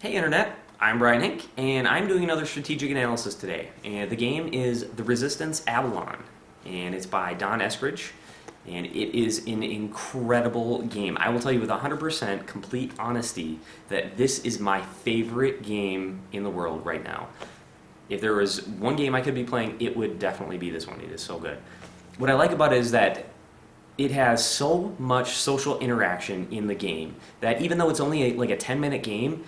Hey Internet, I'm Brian Hink, and I'm doing another strategic analysis today. And the game is The Resistance Avalon, and it's by Don Eskridge, and it is an incredible game. I will tell you with 100% complete honesty that this is my favorite game in the world right now. If there was one game I could be playing, it would definitely be this one. It is so good. What I like about it is that it has so much social interaction in the game that even though it's only like a 10-minute game,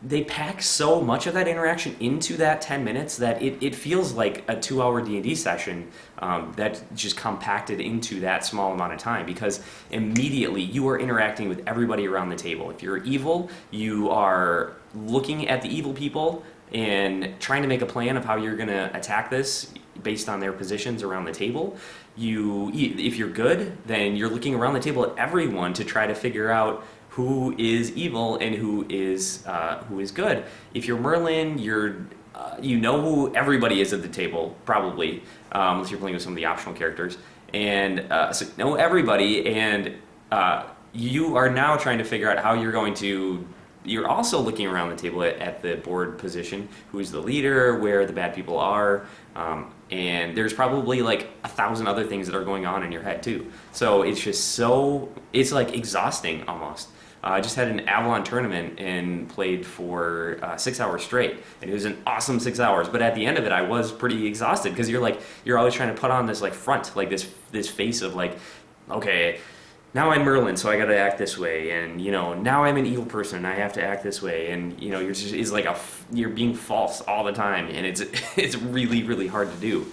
they pack so much of that interaction into that 10 minutes that it feels like a 2-hour D&D session that just compacted into that small amount of time, because immediately you are interacting with everybody around the table. If you're evil, you are looking at the evil people and trying to make a plan of how you're going to attack this based on their positions around the table. If you're good, then you're looking around the table at everyone to try to figure out who is evil and who is good. If you're Merlin, you know who everybody is at the table, probably, unless you're playing with some of the optional characters, and so know everybody, and you are now trying to figure out how you're going to. You're also looking around the table at the board position, who's the leader, where the bad people are, and there's probably like 1,000 other things that are going on in your head too. So it's just it's like exhausting almost. I just had an Avalon tournament and played for 6 hours straight, and it was an awesome 6 hours. But at the end of it, I was pretty exhausted because you're always trying to put on this like front, like this face of like, okay, now I'm Merlin, so I got to act this way, and now I'm an evil person, and I have to act this way, and it's like you're being false all the time, and it's really really hard to do.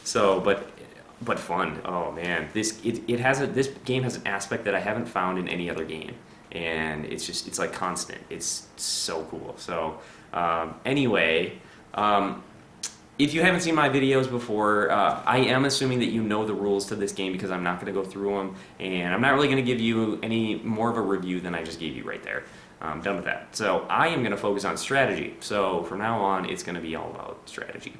So, but fun. Oh man, this game has an aspect that I haven't found in any other game. And it's like constant. It's so cool. So anyway, if you haven't seen my videos before, I am assuming that you know the rules to this game because I'm not going to go through them, and I'm not really going to give you any more of a review than I just gave you right there. I'm done with that. So I am going to focus on strategy. So from now on, it's going to be all about strategy.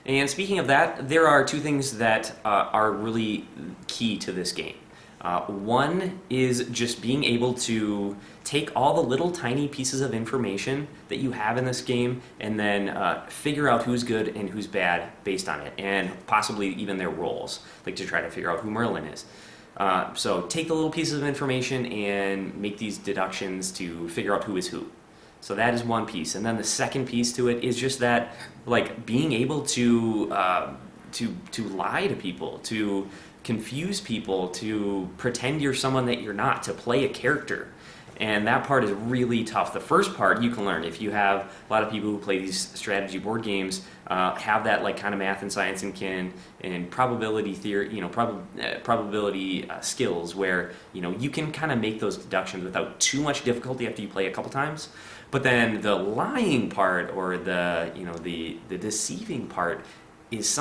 And speaking of that, there are two things that are really key to this game. One is just being able to take all the little tiny pieces of information that you have in this game and then figure out who's good and who's bad based on it, and possibly even their roles, like to try to figure out who Merlin is. So take the little pieces of information and make these deductions to figure out who is who. So that is one piece. And then the second piece to it is just that, like, being able to lie to people, to confuse people, to pretend you're someone that you're not, to play a character. And that part is really tough. The first part you can learn if you have a lot of people who play these strategy board games, have that like kind of math and science and probability theory, probability skills where you can kind of make those deductions without too much difficulty after you play a couple times. But then the lying part, or the deceiving part, is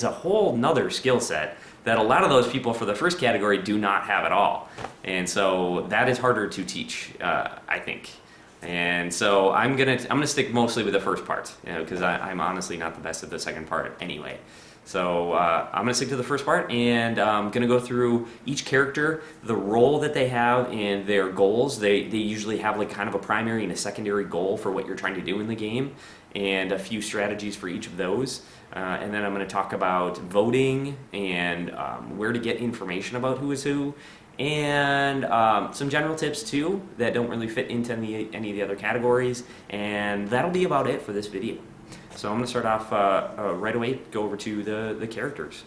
a whole nother skill set that a lot of those people for the first category do not have at all. And so that is harder to teach, I think. And so I'm gonna stick mostly with the first part, because I'm honestly not the best at the second part anyway. So I'm gonna stick to the first part, and I'm gonna go through each character, the role that they have, and their goals. They usually have like kind of a primary and a secondary goal for what you're trying to do in the game, and a few strategies for each of those. And then I'm going to talk about voting and where to get information about who is who, and some general tips too that don't really fit into any of the other categories. And that'll be about it for this video. So I'm going to start off right away, go over to the characters.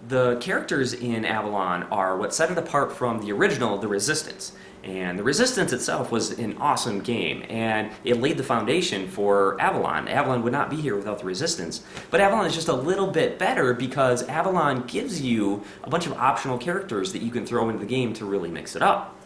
The characters in Avalon are what set it apart from the original, The Resistance. And The Resistance itself was an awesome game, and it laid the foundation for Avalon. Avalon would not be here without The Resistance. But Avalon is just a little bit better because Avalon gives you a bunch of optional characters that you can throw into the game to really mix it up.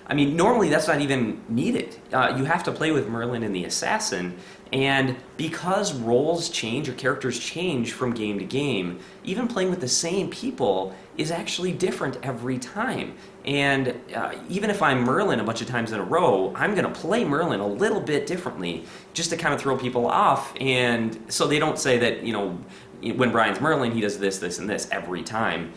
I mean, normally that's not even needed. You have to play with Merlin and the Assassin, and because roles change or characters change from game to game, even playing with the same people is actually different every time. And even if I'm Merlin a bunch of times in a row, I'm going to play Merlin a little bit differently just to kind of throw people off, and so they don't say that, when Brian's Merlin, he does this, this, and this every time.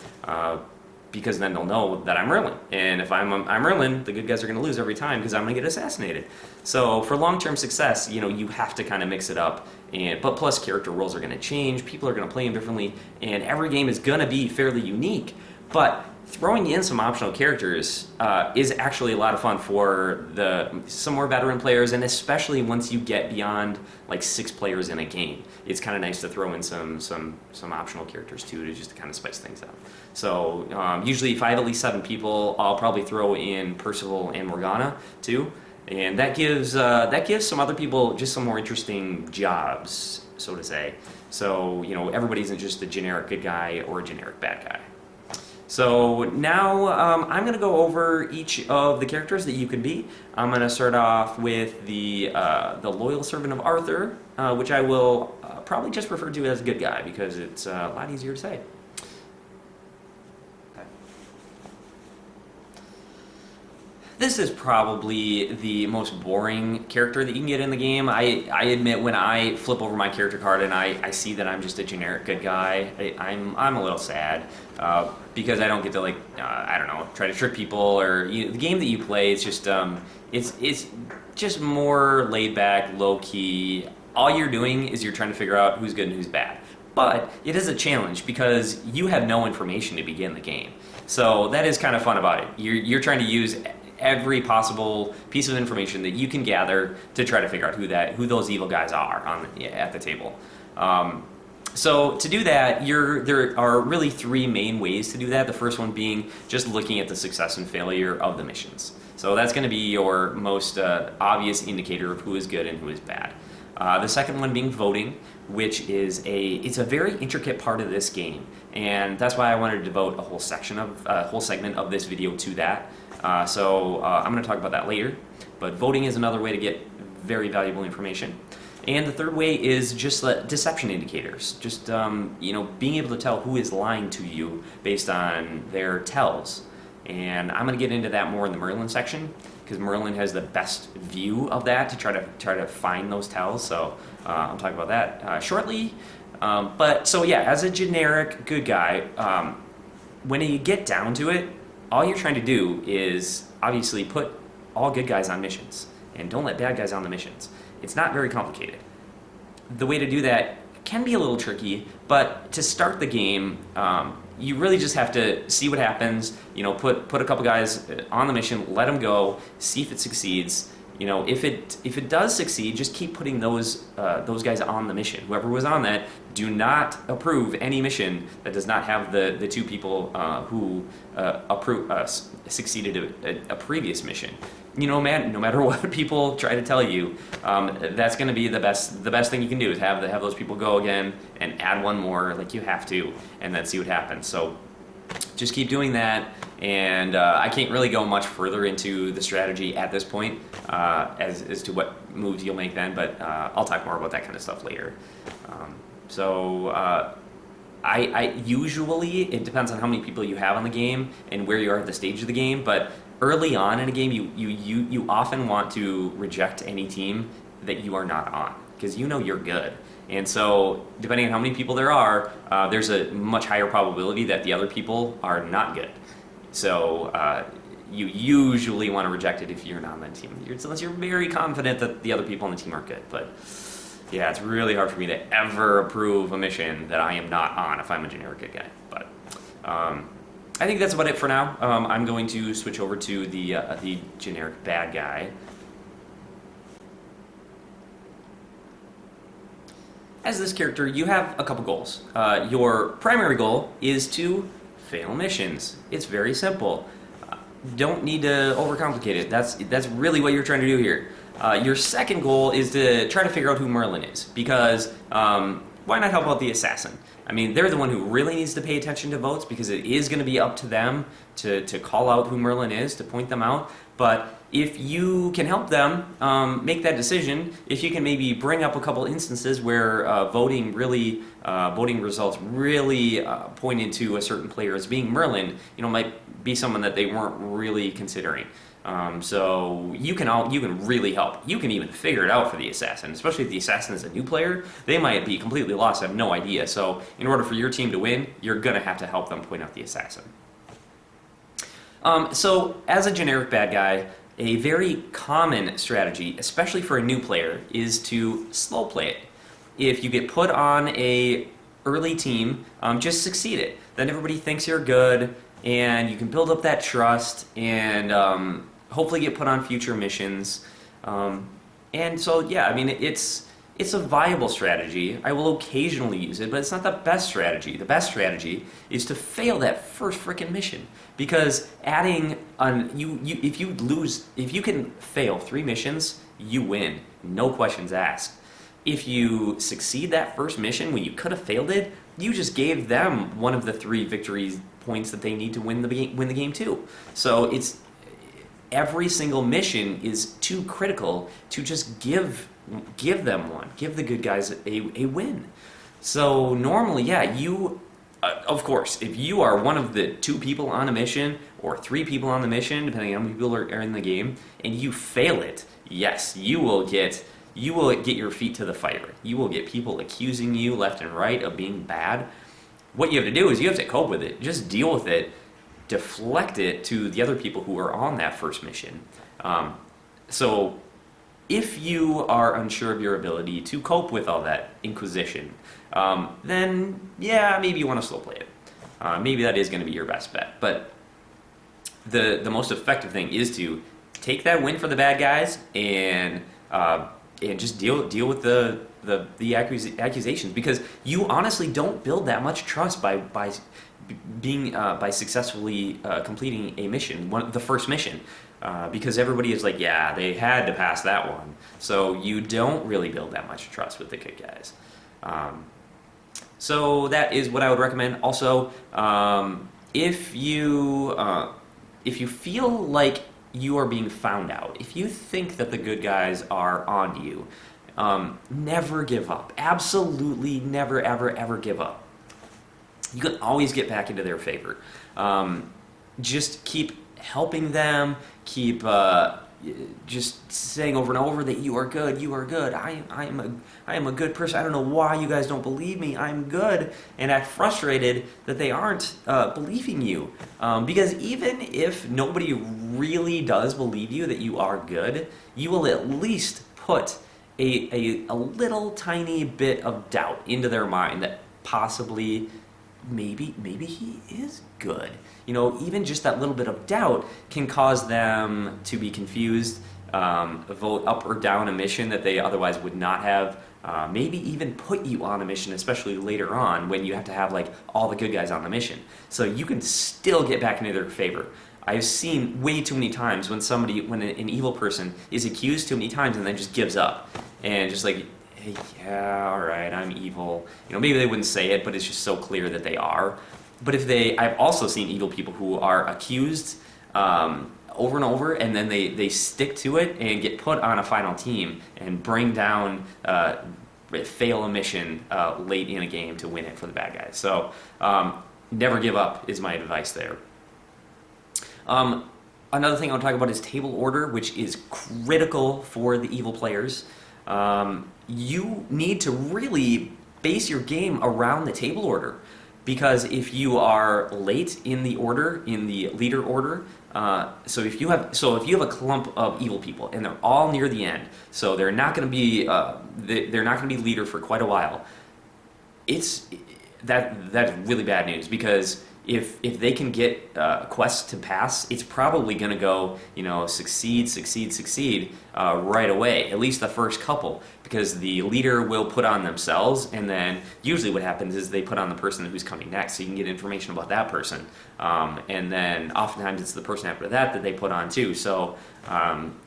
because then they'll know that I'm Merlin. And if I'm Merlin, the good guys are going to lose every time because I'm going to get assassinated. So for long-term success, you have to kind of mix it up. But plus character roles are going to change, people are going to play them differently, and every game is going to be fairly unique. But throwing in some optional characters is actually a lot of fun for some more veteran players, and especially once you get beyond like 6 players in a game. It's kind of nice to throw in some optional characters too, to just kind of spice things up. So usually if I have at least 7 people, I'll probably throw in Percival and Morgana too. And that gives some other people just some more interesting jobs, so to say. So everybody isn't just a generic good guy or a generic bad guy. So now I'm going to go over each of the characters that you can be. I'm going to start off with the loyal servant of Arthur, which I will probably just refer to as a good guy because it's a lot easier to say. This is probably the most boring character that you can get in the game. I admit when I flip over my character card and I see that I'm just a generic good guy, I'm a little sad because I don't get to I don't know, try to trick people or the game that you play is just it's just more laid back, low key. All you're doing is you're trying to figure out who's good and who's bad. But it is a challenge because you have no information to begin the game. So that is kind of fun about it. You're trying to use every possible piece of information that you can gather to try to figure out who those evil guys are at the table. So to do that, there are really 3 main ways to do that. The first one being just looking at the success and failure of the missions. So that's going to be your most obvious indicator of who is good and who is bad. The second one being voting, which is it's a very intricate part of this game, and that's why I wanted to devote a whole segment of this video to that. So I'm going to talk about that later, but voting is another way to get very valuable information. And the third way is just deception indicators, just being able to tell who is lying to you based on their tells. And I'm going to get into that more in the Merlin section because Merlin has the best view of that to try to find those tells. So I'll talk about that shortly. But so yeah, as a generic good guy, when you get down to it, all you're trying to do is obviously put all good guys on missions and don't let bad guys on the missions. It's not very complicated. The way to do that can be a little tricky, but to start the game, you really just have to see what happens. Put a couple guys on the mission, let them go, see if it succeeds. If it does succeed, just keep putting those guys on the mission. Whoever was on that, do not approve any mission that does not have the 2 people who succeeded at a previous mission. No matter what people try to tell you, that's going to be the best thing you can do is have those people go again and add one more like you have to, and then see what happens. So just keep doing that, and I can't really go much further into the strategy at this point as to what moves you'll make then, but I'll talk more about that kind of stuff later. I usually, it depends on how many people you have on the game and where you are at the stage of the game, but early on in a game you often want to reject any team that you are not on because you're good. And so depending on how many people there are, there's a much higher probability that the other people are not good. So you usually want to reject it if you're not on that team, unless you're very confident that the other people on the team are good. But yeah, it's really hard for me to ever approve a mission that I am not on if I'm a generic good guy. But I think that's about it for now. I'm going to switch over to the generic bad guy. As this character, you have a couple goals. Your primary goal is to fail missions. It's very simple. Don't need to overcomplicate it. That's really what you're trying to do here. Your second goal is to try to figure out who Merlin is, because why not help out the assassin? I mean, they're the one who really needs to pay attention to votes, because it is going to be up to them to call out who Merlin is, to point them out. But if you can help them make that decision, if you can maybe bring up a couple instances where voting results really pointed to a certain player as being Merlin, might be someone that they weren't really considering. So you can really help. You can even figure it out for the assassin, especially if the assassin is a new player. They might be completely lost, have no idea. So in order for your team to win, you're going to have to help them point out the assassin. So as a generic bad guy, a very common strategy, especially for a new player, is to slow play it. If you get put on a early team, just succeed it. Then everybody thinks you're good, and you can build up that trust, and hopefully get put on future missions. And so, yeah, I mean, it's a viable strategy. I will occasionally use it, but it's not the best strategy. The best strategy is to fail that first frickin' mission, because adding on if you can fail 3 missions, you win, no questions asked. If you succeed that first mission when you could have failed it, you just gave them one of the 3 victory points that they need to win the game too. So it's every single mission is too critical to just give them one, give the good guys a win. So normally, yeah, of course, if you are one of the 2 people on a mission or 3 people on the mission, depending on how many people are in the game, and you fail it, yes, you will get your feet to the fire. You will get people accusing you left and right of being bad. What you have to do is you have to cope with it. Just deal with it, deflect it to the other people who are on that first mission. So if you are unsure of your ability to cope with all that inquisition, then yeah, maybe you want to slow play it. Maybe that is going to be your best bet. But the most effective thing is to take that win for the bad guys and just deal with the accusations, because you honestly don't build that much trust by successfully completing a mission, the first mission, because everybody is like, yeah, they had to pass that one. So you don't really build that much trust with the good guys. So that is what I would recommend. Also, if you feel like you are being found out, if you think that the good guys are on you, never give up. Absolutely never, ever give up. You can always get back into their favor. Just keep helping them, keep just saying over and over that you are good, I am a good person. I don't know why you guys don't believe me, I'm good, and act frustrated that they aren't believing you. Because even if nobody really does believe you that you are good, you will at least put a little tiny bit of doubt into their mind that possibly maybe he is good. You know, even just that little bit of doubt can cause them to be confused, vote up or down a mission that they otherwise would not have, maybe even put you on a mission, especially later on when you have to have like all the good guys on the mission. So you can still get back into their favor. I've seen way too many times when an evil person is accused too many times and then just gives up and just like, hey, yeah, all right, I'm evil. You know, maybe they wouldn't say it, but it's just so clear that they are. But I've also seen evil people who are accused over and over, and then they stick to it and get put on a final team and bring down, fail a mission late in a game to win it for the bad guys. So never give up is my advice there. Another thing I want to talk about is table order, which is critical for the evil players. You need to really base your game around the table order, because if you are late in the order, in the leader order, so if you have a clump of evil people and they're all near the end, so they're not going to be leader for quite a while, that's really bad news, because if they can get quests to pass, it's probably going to go, succeed right away, at least the first couple, because the leader will put on themselves, and then usually what happens is they put on the person who's coming next, so you can get information about that person, and then oftentimes it's the person after that they put on too. So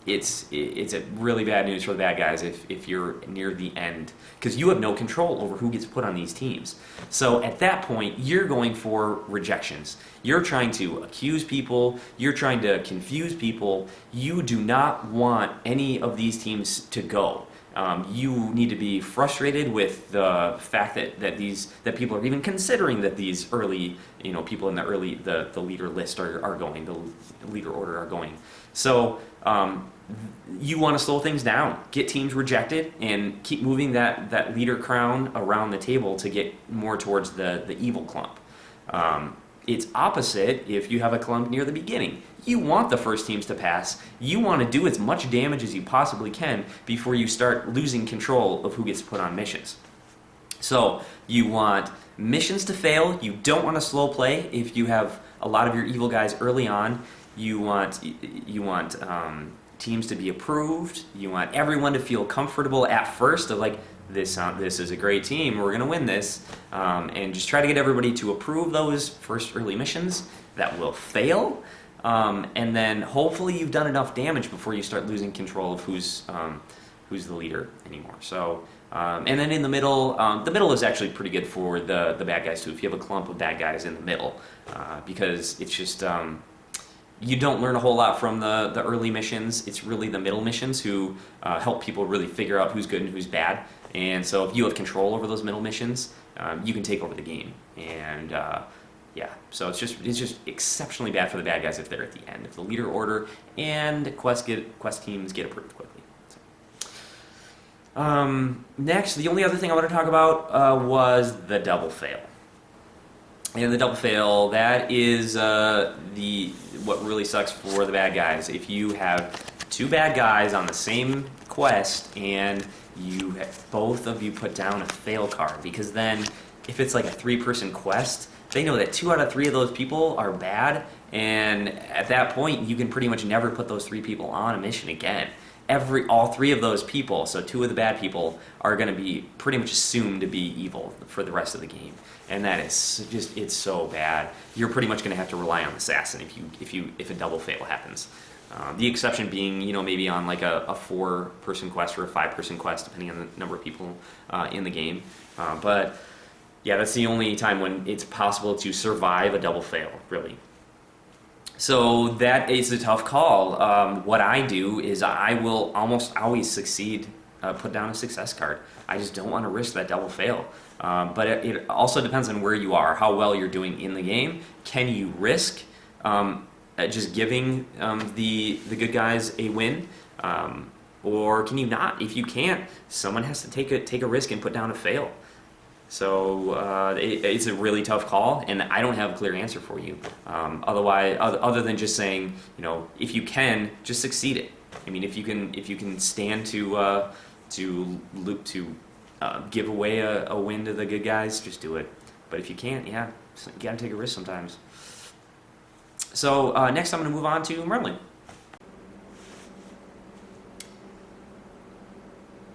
it's a really bad news for the bad guys if you're near the end, because you have no control over who gets put on these teams. So at that point, you're going for rejections. You're trying to accuse people. You're trying to confuse people. You do not want any of these teams to go. You need to be frustrated with the fact that people are even considering that these early, people in the leader list are going, the leader order are going. So you want to slow things down, get teams rejected, and keep moving that leader crown around the table to get more towards the evil clump. It's opposite if you have a clump near the beginning. You want the first teams to pass. You want to do as much damage as you possibly can before you start losing control of who gets put on missions. So you want missions to fail. You don't want to slow play if you have a lot of your evil guys early on. You want teams to be approved. You want everyone to feel comfortable at first of like, this is a great team, we're going to win this, and just try to get everybody to approve those first early missions that will fail, and then hopefully you've done enough damage before you start losing control of who's the leader anymore. So, and then in the middle is actually pretty good for the bad guys too, if you have a clump of bad guys in the middle, because it's just... you don't learn a whole lot from the early missions. It's really the middle missions who help people really figure out who's good and who's bad. And so if you have control over those middle missions, you can take over the game. And yeah, so it's just exceptionally bad for the bad guys if they're at the end. If the leader order and quest teams get approved quickly. So. Next, the only other thing I want to talk about was the double fail. And the double fail, that is what really sucks for the bad guys. If you have two bad guys on the same quest and both of you put down a fail card, because then if it's like a 3-person quest, they know that 2 out of 3 of those people are bad, and at that point you can pretty much never put those 3 people on a mission again. All 3 of those people, so 2 of the bad people, are going to be pretty much assumed to be evil for the rest of the game, and that is just, it's so bad. You're pretty much going to have to rely on assassin if a double fail happens. The exception being, maybe on like a 4-person quest or a 5-person quest, depending on the number of people in the game. But yeah, that's the only time when it's possible to survive a double fail, really. So that is a tough call. What I do is I will almost always succeed, put down a success card. I just don't want to risk that double fail. But it also depends on where you are, how well you're doing in the game. Can you risk just giving the good guys a win? Or can you not? If you can't, someone has to take a risk and put down a fail. So it's a really tough call, and I don't have a clear answer for you. Other than just saying, if you can, just succeed it. I mean, if you can stand to give away a win to the good guys, just do it. But if you can't, yeah, you gotta take a risk sometimes. So next, I'm going to move on to Merlin.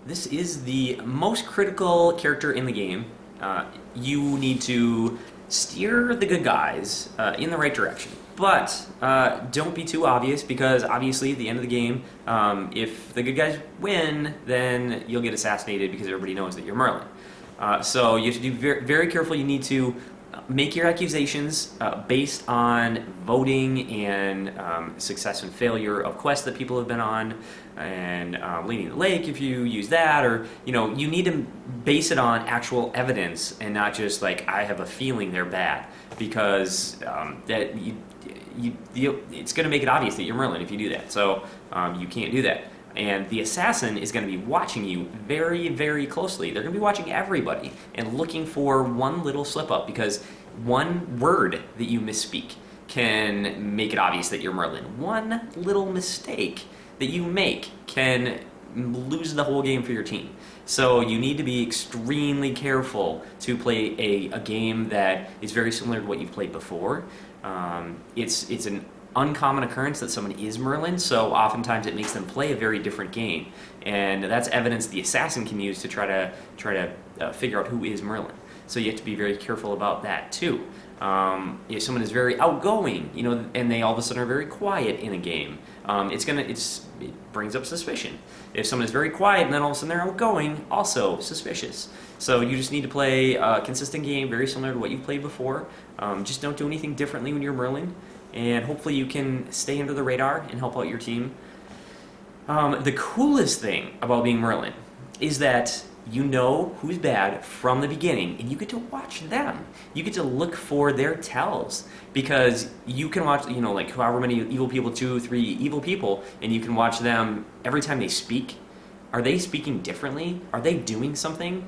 This is the most critical character in the game. You need to steer the good guys in the right direction. But don't be too obvious, because obviously at the end of the game, if the good guys win, then you'll get assassinated because everybody knows that you're Merlin. So you have to be very, very careful. You need to make your accusations based on voting and success and failure of quests that people have been on, and leading the lake if you use that, or you need to base it on actual evidence and not just like, I have a feeling they're bad, because it's going to make it obvious that you're Merlin if you do that. So you can't do that. And the assassin is going to be watching you very, very closely. They're going to be watching everybody and looking for one little slip up, because one word that you misspeak can make it obvious that you're Merlin. One little mistake that you make can lose the whole game for your team. So you need to be extremely careful to play a game that is very similar to what you've played before. It's an uncommon occurrence that someone is Merlin, so oftentimes it makes them play a very different game, and that's evidence the assassin can use to try to figure out who is Merlin. So you have to be very careful about that too. If someone is very outgoing, and they all of a sudden are very quiet in a game, it brings up suspicion. If someone is very quiet and then all of a sudden they're outgoing, also suspicious. So you just need to play a consistent game, very similar to what you've played before. Just don't do anything differently when you're Merlin, and hopefully you can stay under the radar and help out your team. The coolest thing about being Merlin is that you know who's bad from the beginning, and you get to watch them. You get to look for their tells, because you can watch, like however many evil people, 2, 3 evil people, and you can watch them every time they speak. Are they speaking differently? Are they doing something?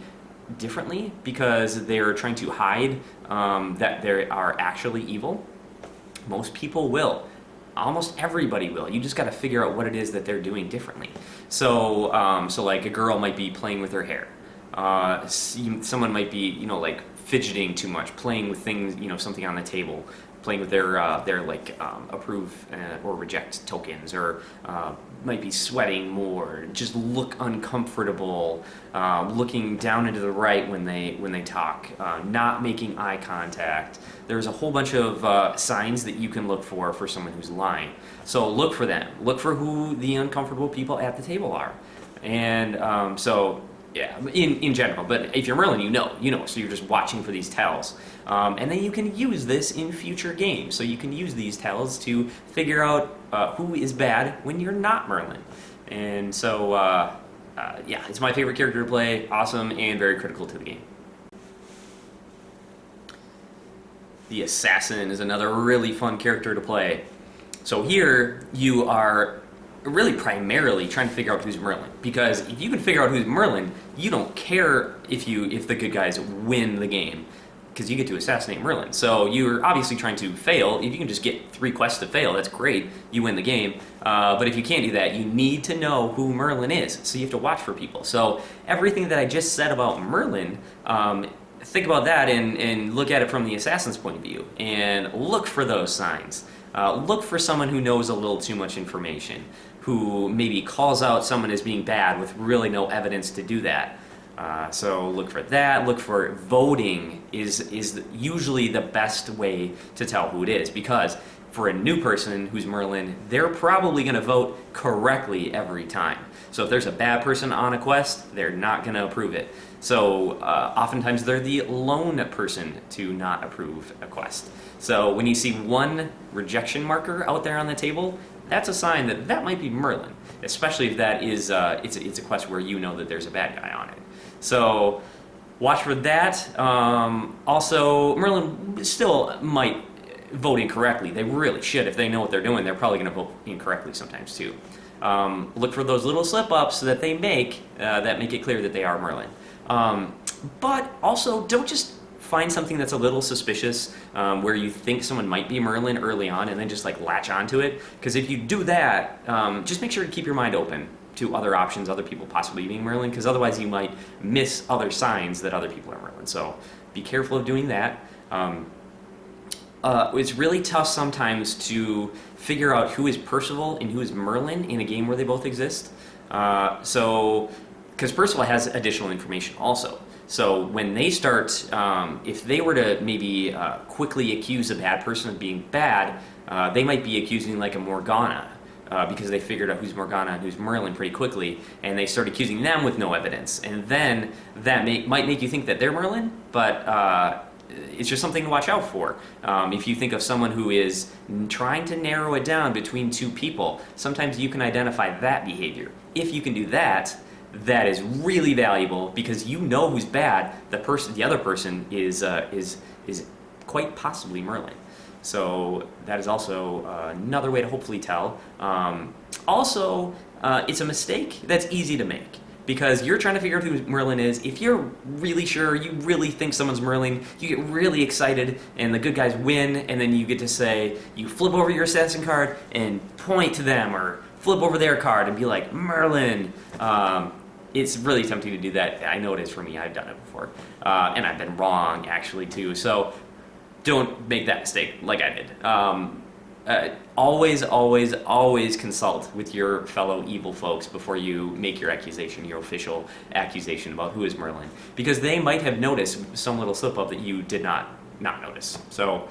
differently because they're trying to hide that they are actually evil, most people will. Almost everybody will. You just got to figure out what it is that they're doing differently. So, so like a girl might be playing with her hair. Someone might be, you know, like fidgeting too much, playing with things, you know, something on the table, playing with their like approve or reject tokens, or might be sweating more, just look uncomfortable, looking down and to the right when they talk, not making eye contact. There's a whole bunch of signs that you can look for someone who's lying. So look for them. Look for who the uncomfortable people at the table are. And so yeah, in general, but if you're Merlin, you know, so you're just watching for these tells. And then you can use this in future games. So you can use these tells to figure out who is bad when you're not Merlin. And so, yeah, it's my favorite character to play, awesome, and very critical to the game. The Assassin is another really fun character to play. So here, you are really primarily trying to figure out who's Merlin, because if you can figure out who's Merlin, you don't care if the good guys win the game, because you get to assassinate Merlin. So you're obviously trying to fail. If you can just get 3 quests to fail, that's great, you win the game. But if you can't do that, you need to know who Merlin is, so you have to watch for people. So everything that I just said about Merlin, think about that and look at it from the assassin's point of view, and look for those signs. Look for someone who knows a little too much information, who maybe calls out someone as being bad with really no evidence to do that. So look for that. Look for voting is usually the best way to tell who it is, because for a new person who's Merlin, they're probably going to vote correctly every time. So if there's a bad person on a quest, they're not going to approve it. So oftentimes they're the lone person to not approve a quest. So when you see one rejection marker out there on the table, that's a sign that that might be Merlin, especially if that is it's a quest where you know that there's a bad guy on it. So watch for that. Also, Merlin still might vote incorrectly. They really should. If they know what they're doing, they're probably going to vote incorrectly sometimes too. Look for those little slip-ups that they make that make it clear that they are Merlin. But also, don't just find something that's a little suspicious where you think someone might be Merlin early on and then just like latch onto it. Because if you do that, just make sure to keep your mind open to other options, other people possibly being Merlin, because otherwise you might miss other signs that other people are Merlin. So be careful of doing that. It's really tough sometimes to figure out who is Percival and who is Merlin in a game where they both exist. Because Percival has additional information also. So when they start, if they were to maybe quickly accuse a bad person of being bad, they might be accusing like a Morgana, because they figured out who's Morgana and who's Merlin pretty quickly, and they start accusing them with no evidence. And then that might make you think that they're Merlin, but it's just something to watch out for. If you think of someone who is trying to narrow it down between 2 people, sometimes you can identify that behavior. If you can do that, that is really valuable, because you know who's bad. The other person is quite possibly Merlin. So that is also another way to hopefully tell. Also, it's a mistake that's easy to make, because you're trying to figure out who Merlin is. If you're really sure, you really think someone's Merlin, you get really excited and the good guys win, and then you get to say, you flip over your assassin card and point to them, or flip over their card and be like, Merlin. It's really tempting to do that. I know it is for me. I've done it before. And I've been wrong, actually, too. So don't make that mistake like I did. Always, always, always consult with your fellow evil folks before you make your accusation, your official accusation about who is Merlin. Because they might have noticed some little slip-up that you did not notice. So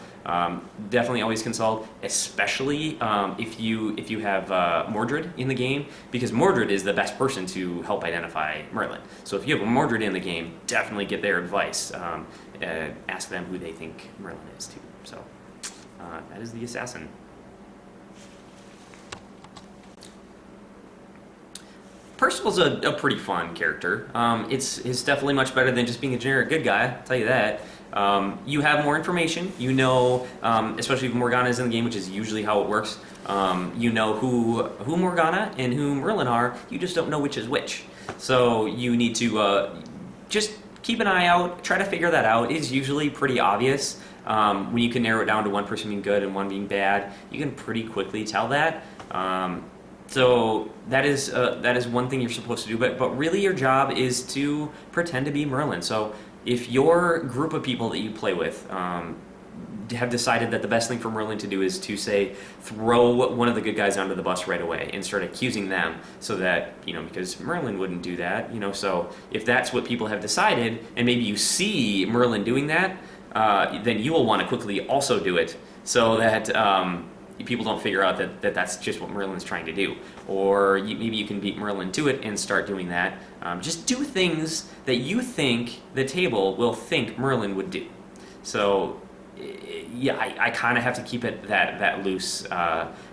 definitely always consult, especially if you have Mordred in the game, because Mordred is the best person to help identify Merlin. So if you have a Mordred in the game, definitely get their advice. Ask them who they think Merlin is too. So that is the Assassin. Percival's a pretty fun character. It's definitely much better than just being a generic good guy, I'll tell you that. You have more information. You know, especially if Morgana is in the game, which is usually how it works. You know who Morgana and who Merlin are. You just don't know which is which. So you need to just keep keep an eye out, try to figure that out. It's usually pretty obvious. When you can narrow it down to one person being good and one being bad, you can pretty quickly tell that. So that is one thing you're supposed to do, but really your job is to pretend to be Merlin. So if your group of people that you play with have decided that the best thing for Merlin to do is to, say, throw one of the good guys onto the bus right away and start accusing them, so that, because Merlin wouldn't do that, so if that's what people have decided, and maybe you see Merlin doing that, then you will want to quickly also do it, so that people don't figure out that that's just what Merlin's trying to do. Or maybe you can beat Merlin to it and start doing that. Just do things that you think the table will think Merlin would do. So yeah, I kind of have to keep it that loose,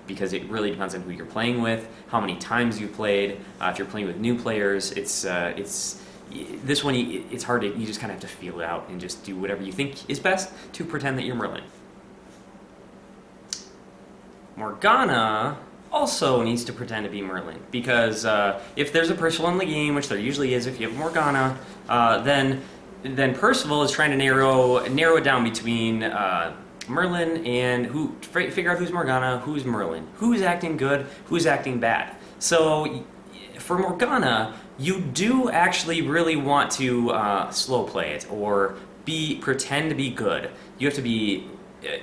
because it really depends on who you're playing with, how many times you played. If you're playing with new players, it's this one, it's hard to, you just kind of have to feel it out and just do whatever you think is best to pretend that you're Merlin. Morgana also needs to pretend to be Merlin, because if there's a Percival in the game, which there usually is if you have Morgana, then Percival is trying to narrow it down between Merlin and figure out who's Morgana, who's Merlin, who's acting good, who's acting bad. So for Morgana, you do actually really want to slow play it, or pretend to be good. You have to be.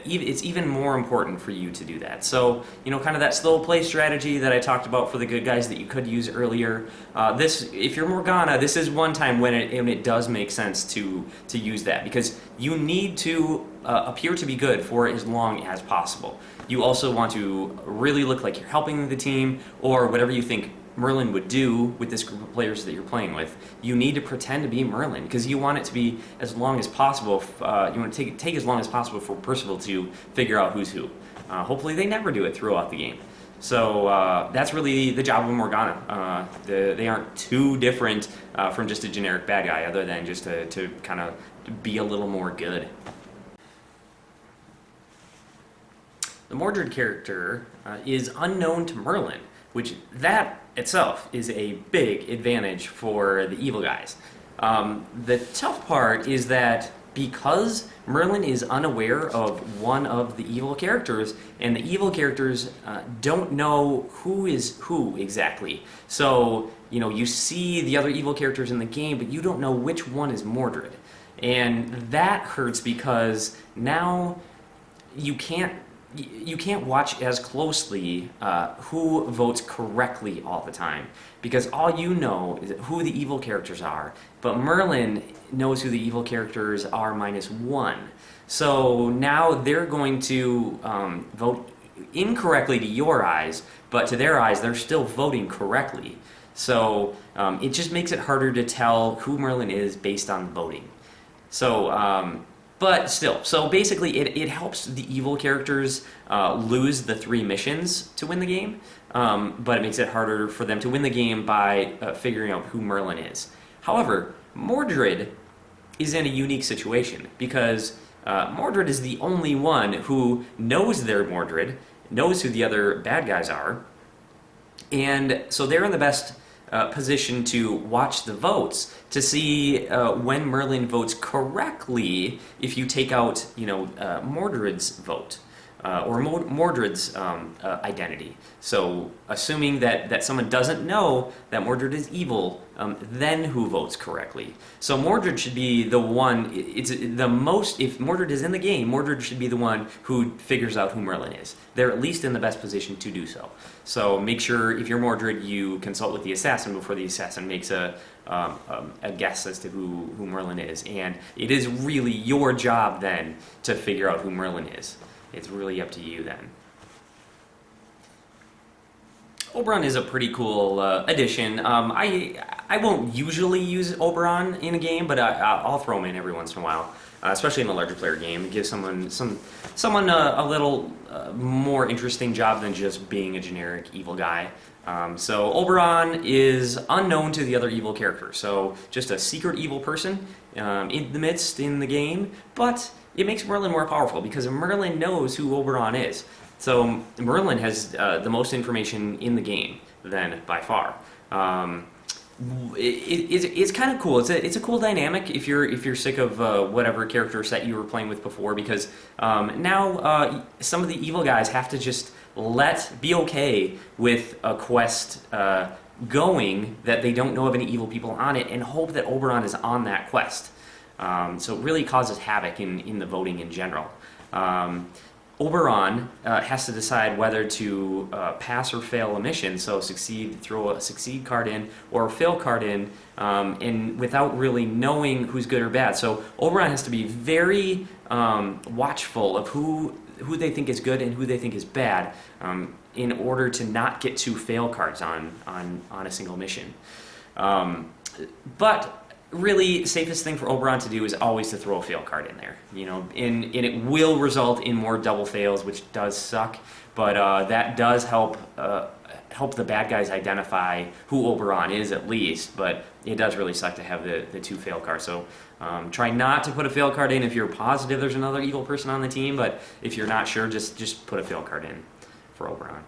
It's even more important for you to do that. So, kind of that slow play strategy that I talked about for the good guys that you could use earlier. If you're Morgana, this is one time when it does make sense to use that, because you need to appear to be good for as long as possible. You also want to really look like you're helping the team, or whatever you think Merlin would do with this group of players that you're playing with. You need to pretend to be Merlin, because you want it to be as long as possible. You want to take as long as possible for Percival to figure out who's who. Hopefully they never do it throughout the game. So that's really the job of Morgana. They aren't too different from just a generic bad guy, other than just to kind of be a little more good. The Mordred character is unknown to Merlin, which that itself is a big advantage for the evil guys. The tough part is that because Merlin is unaware of one of the evil characters, and the evil characters don't know who is who exactly. So, you see the other evil characters in the game, but you don't know which one is Mordred. And that hurts, because now you can't watch as closely who votes correctly all the time, because all you know is who the evil characters are, but Merlin knows who the evil characters are -1. So now they're going to vote incorrectly to your eyes, but to their eyes they're still voting correctly. So it just makes it harder to tell who Merlin is based on voting. So but still, so basically it helps the evil characters lose the 3 missions to win the game, but it makes it harder for them to win the game by figuring out who Merlin is. However, Mordred is in a unique situation, because Mordred is the only one who knows they're Mordred, knows who the other bad guys are, and so they're in the best position to watch the votes to see when Merlin votes correctly, if you take out Mordred's vote or Mordred's identity. So assuming that someone doesn't know that Mordred is evil, then who votes correctly? So Mordred should be the one. If Mordred is in the game, Mordred should be the one who figures out who Merlin is. They're at least in the best position to do so. So make sure, if you're Mordred, you consult with the assassin before the assassin makes a guess as to who Merlin is. And it is really your job then to figure out who Merlin is. It's really up to you then. Oberon is a pretty cool addition. I won't usually use Oberon in a game, but I'll throw him in every once in a while, especially in a larger player game. It gives someone a little more interesting job than just being a generic evil guy. So Oberon is unknown to the other evil characters, so just a secret evil person in the game, but it makes Merlin more powerful, because Merlin knows who Oberon is. So Merlin has the most information in the game, then, by far. it's kind of cool. It's a cool dynamic if you're sick of whatever character set you were playing with before, because now some of the evil guys have to just be okay with a quest going that they don't know of any evil people on it, and hope that Oberon is on that quest. So it really causes havoc in the voting in general. Oberon has to decide whether to pass or fail a mission, so throw a succeed card in or a fail card in, and without really knowing who's good or bad. So Oberon has to be very watchful of who they think is good and who they think is bad, in order to not get two fail cards on a single mission. But really, safest thing for Oberon to do is always to throw a fail card in there, and it will result in more double fails, which does suck, but that does help the bad guys identify who Oberon is, at least. But it does really suck to have the two fail cards. So try not to put a fail card in if you're positive there's another evil person on the team, but if you're not sure, just put a fail card in for Oberon.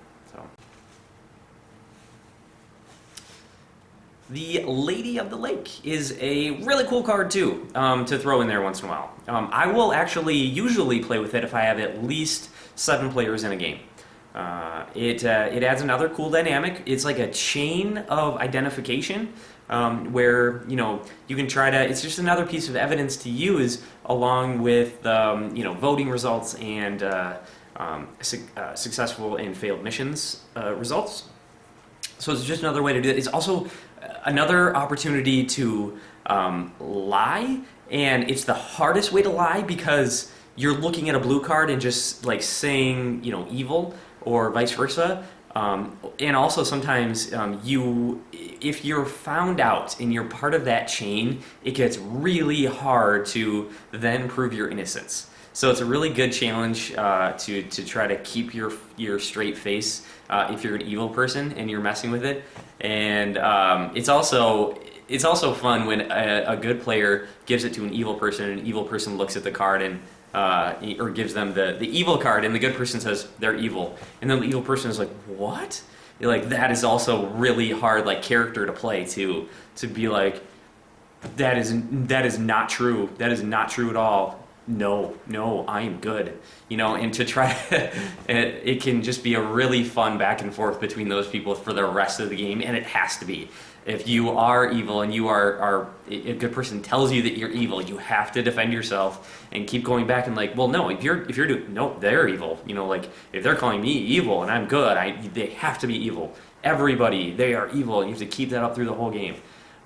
The Lady of the Lake is a really cool card too, to throw in there once in a while. I will actually usually play with it if I have at least 7 players in a game. It adds another cool dynamic. It's like a chain of identification, where you can try to. It's just another piece of evidence to use along with voting results and successful and failed missions results. So it's just another way to do it. It's also another opportunity to lie, and it's the hardest way to lie because you're looking at a blue card and just like saying evil, or vice versa. And also sometimes if you're found out and you're part of that chain, it gets really hard to then prove your innocence. So it's a really good challenge to try to keep your straight face if you're an evil person and you're messing with it. And it's also fun when a good player gives it to an evil person, and an evil person looks at the card and or gives them the evil card, and the good person says they're evil, and then the evil person is like, what? You're like, that is also really hard character to play too, to be like, that is not true. That is not true at all. No, I am good. And to try, it can just be a really fun back and forth between those people for the rest of the game, and it has to be. If you are evil and you are a good person tells you that you're evil, you have to defend yourself and keep going back and well, no, if you're doing, no, they're evil. If they're calling me evil and I'm good, they have to be evil. Everybody, they are evil, and you have to keep that up through the whole game.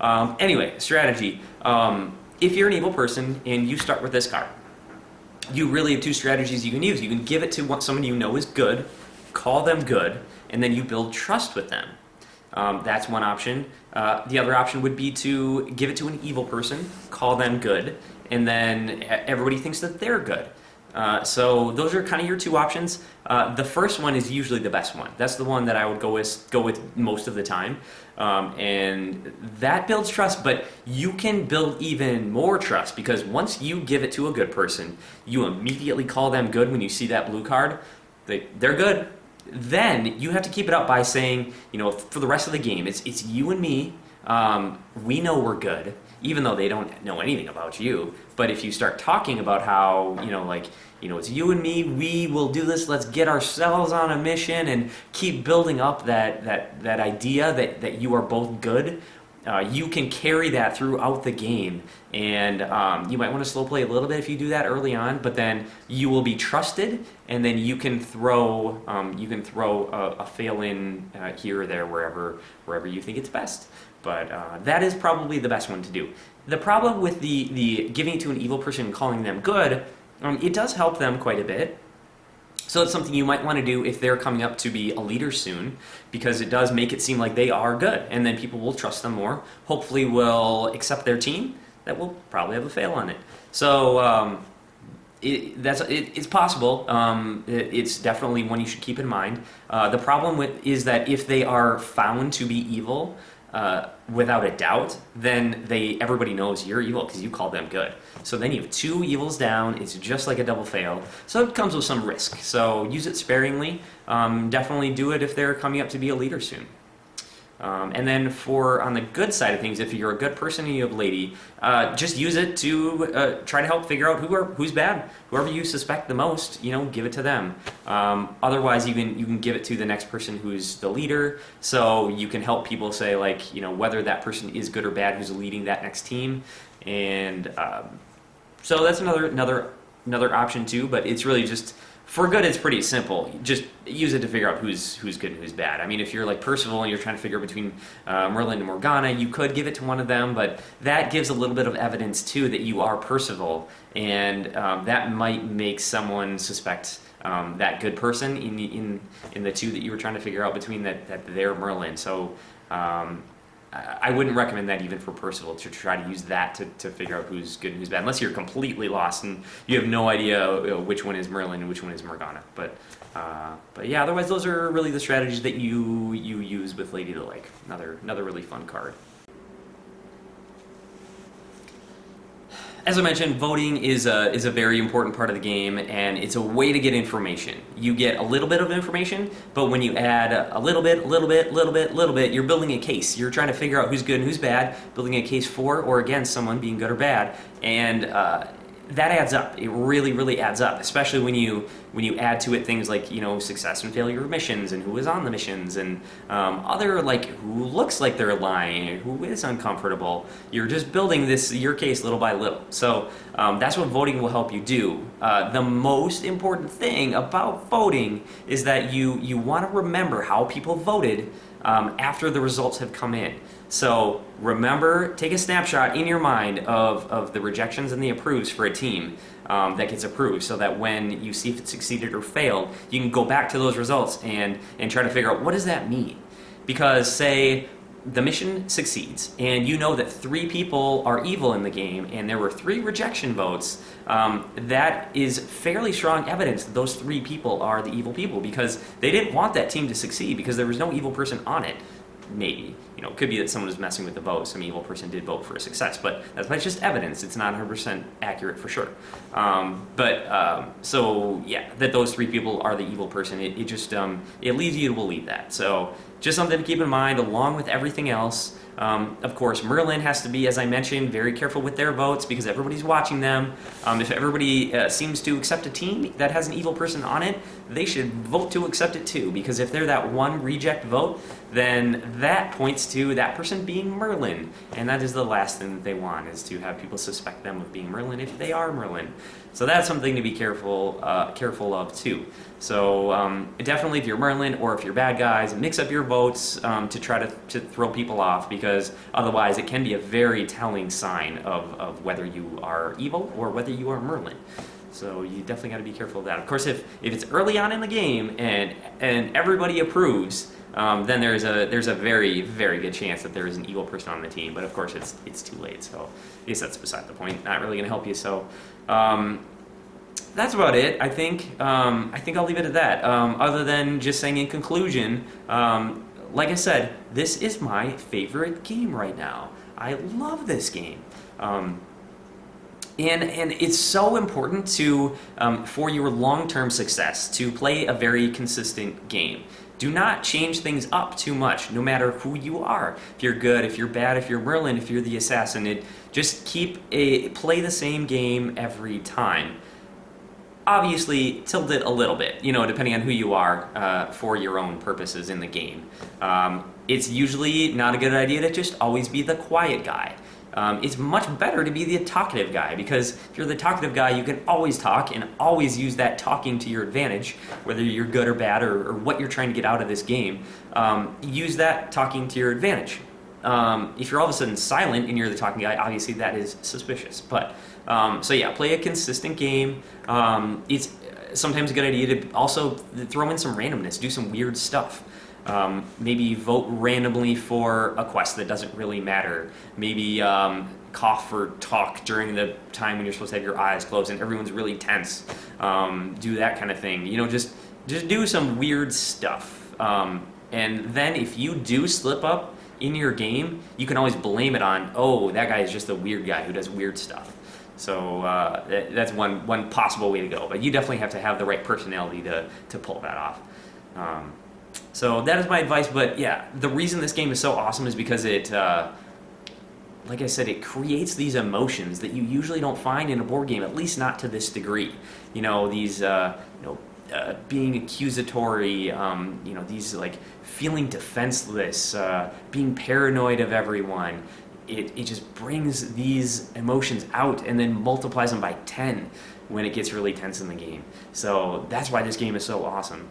Anyway, strategy. If you're an evil person and you start with this card, you really have 2 strategies you can use. You can give it to someone you know is good, call them good, and then you build trust with them. That's one option. The other option would be to give it to an evil person, call them good, and then everybody thinks that they're good. So those are kind of your 2 options. The first one is usually the best one. That's the one that I would go with most of the time. And that builds trust, but you can build even more trust, because once you give it to a good person, you immediately call them good when you see that blue card. They're good. Then you have to keep it up by saying, for the rest of the game, it's you and me. We know we're good, even though they don't know anything about you. But if you start talking about how, it's you and me, we will do this, let's get ourselves on a mission, and keep building up that idea that you are both good, you can carry that throughout the game. And you might want to slow play a little bit if you do that early on, but then you will be trusted, and then you can throw a fail in here or there, wherever you think it's best. But that is probably the best one to do. The problem with the giving it to an evil person and calling them good, it does help them quite a bit. So it's something you might want to do if they're coming up to be a leader soon, because it does make it seem like they are good, and then people will trust them more. Hopefully will accept their team. That will probably have a fail on it. So it's possible. It's definitely one you should keep in mind. The problem is that if they are found to be evil, without a doubt, then everybody knows you're evil because you call them good. So then you have 2 evils down. It's just like a double fail. So it comes with some risk. So use it sparingly. Definitely do it if they're coming up to be a leader soon. And then on the good side of things, if you're a good person and you have Lady, just use it to try to help figure out who's bad. Whoever you suspect the most, give it to them. Otherwise, you can give it to the next person who's the leader, so you can help people say whether that person is good or bad who's leading that next team. And so that's another option too. But it's really just. For good, it's pretty simple. Just use it to figure out who's good and who's bad. I mean, if you're like Percival and you're trying to figure between Merlin and Morgana, you could give it to one of them, but that gives a little bit of evidence too that you are Percival, and that might make someone suspect that good person in the two that you were trying to figure out between that they're Merlin. So I wouldn't recommend that even for Percival, to try to use that to figure out who's good and who's bad, unless you're completely lost and you have no idea which one is Merlin and which one is Morgana. But yeah, otherwise those are really the strategies that you use with Lady of the Lake. Another really fun card. As I mentioned, voting is a very important part of the game, and it's a way to get information. You get a little bit of information, but when you add a little bit, you're building a case. You're trying to figure out who's good and who's bad, building a case for or against someone being good or bad, and that adds up. It really, really adds up, especially when you add to it things like success and failure of missions and who is on the missions and other who looks like they're lying and who is uncomfortable. You're just building your case little by little. So that's what voting will help you do. The most important thing about voting is that you want to remember how people voted after the results have come in. So remember, take a snapshot in your mind of the rejections and the approves for a team that gets approved, so that when you see if it succeeded or failed, you can go back to those results and try to figure out what does that mean. Because say the mission succeeds and you know that 3 people are evil in the game and there were 3 rejection votes, that is fairly strong evidence that those 3 people are the evil people, because they didn't want that team to succeed because there was no evil person on it. Maybe. It could be that someone was messing with the vote. Some evil person did vote for a success, but that's just evidence. It's not 100% accurate for sure. So yeah, that those 3 people are the evil person, it just it leads you to believe that. So just something to keep in mind along with everything else. Of course, Merlin has to be, as I mentioned, very careful with their votes because everybody's watching them. If everybody seems to accept a team that has an evil person on it, they should vote to accept it too, because if they're that one reject vote, then that points to that person being Merlin, and that is the last thing that they want, is to have people suspect them of being Merlin if they are Merlin. So that's something to be careful of too. So definitely, if you're Merlin or if you're bad guys, mix up your votes to try to throw people off, because otherwise it can be a very telling sign of whether you are evil or whether you are Merlin. So you definitely got to be careful of that. Of course, if it's early on in the game and everybody approves, then there's a very, very good chance that there is an evil person on the team. But of course, it's too late. So I guess that's beside the point. Not really going to help you. So that's about it. I think I'll leave it at that. Other than just saying in conclusion, like I said, this is my favorite game right now. I love this game. And it's so important to for your long-term success to play a very consistent game. Do not change things up too much, no matter who you are. If you're good, if you're bad, if you're Merlin, if you're the assassin, just play the same game every time. Obviously, tilt it a little bit, depending on who you are for your own purposes in the game. It's usually not a good idea to just always be the quiet guy. It's much better to be the talkative guy, because if you're the talkative guy, you can always talk and always use that talking to your advantage, whether you're good or bad or what you're trying to get out of this game. Use that talking to your advantage. If you're all of a sudden silent and you're the talking guy, obviously that is suspicious. But so yeah, play a consistent game. It's sometimes a good idea to also throw in some randomness, do some weird stuff. Maybe vote randomly for a quest that doesn't really matter. Maybe cough or talk during the time when you're supposed to have your eyes closed and everyone's really tense. Do that kind of thing. Just do some weird stuff. And then if you do slip up in your game, you can always blame it on, oh, that guy is just a weird guy who does weird stuff. So that's one possible way to go. But you definitely have to have the right personality to pull that off. So that is my advice, but yeah, the reason this game is so awesome is because it, like I said, it creates these emotions that you usually don't find in a board game, at least not to this degree. You know, these, being accusatory, these like feeling defenseless, being paranoid of everyone. It just brings these emotions out and then multiplies them by 10 when it gets really tense in the game. So that's why this game is so awesome.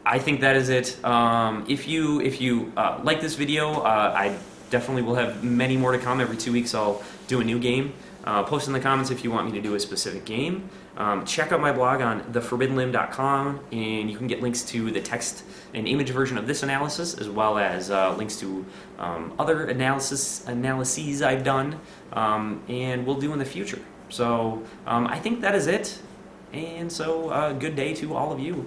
I think that is it. If you like this video, I definitely will have many more to come. Every 2 weeks I'll do a new game. Post in the comments if you want me to do a specific game. Check out my blog on theforbiddenlimb.com, and you can get links to the text and image version of this analysis, as well as links to other analyses I've done and will do in the future. So I think that is it, and so good day to all of you.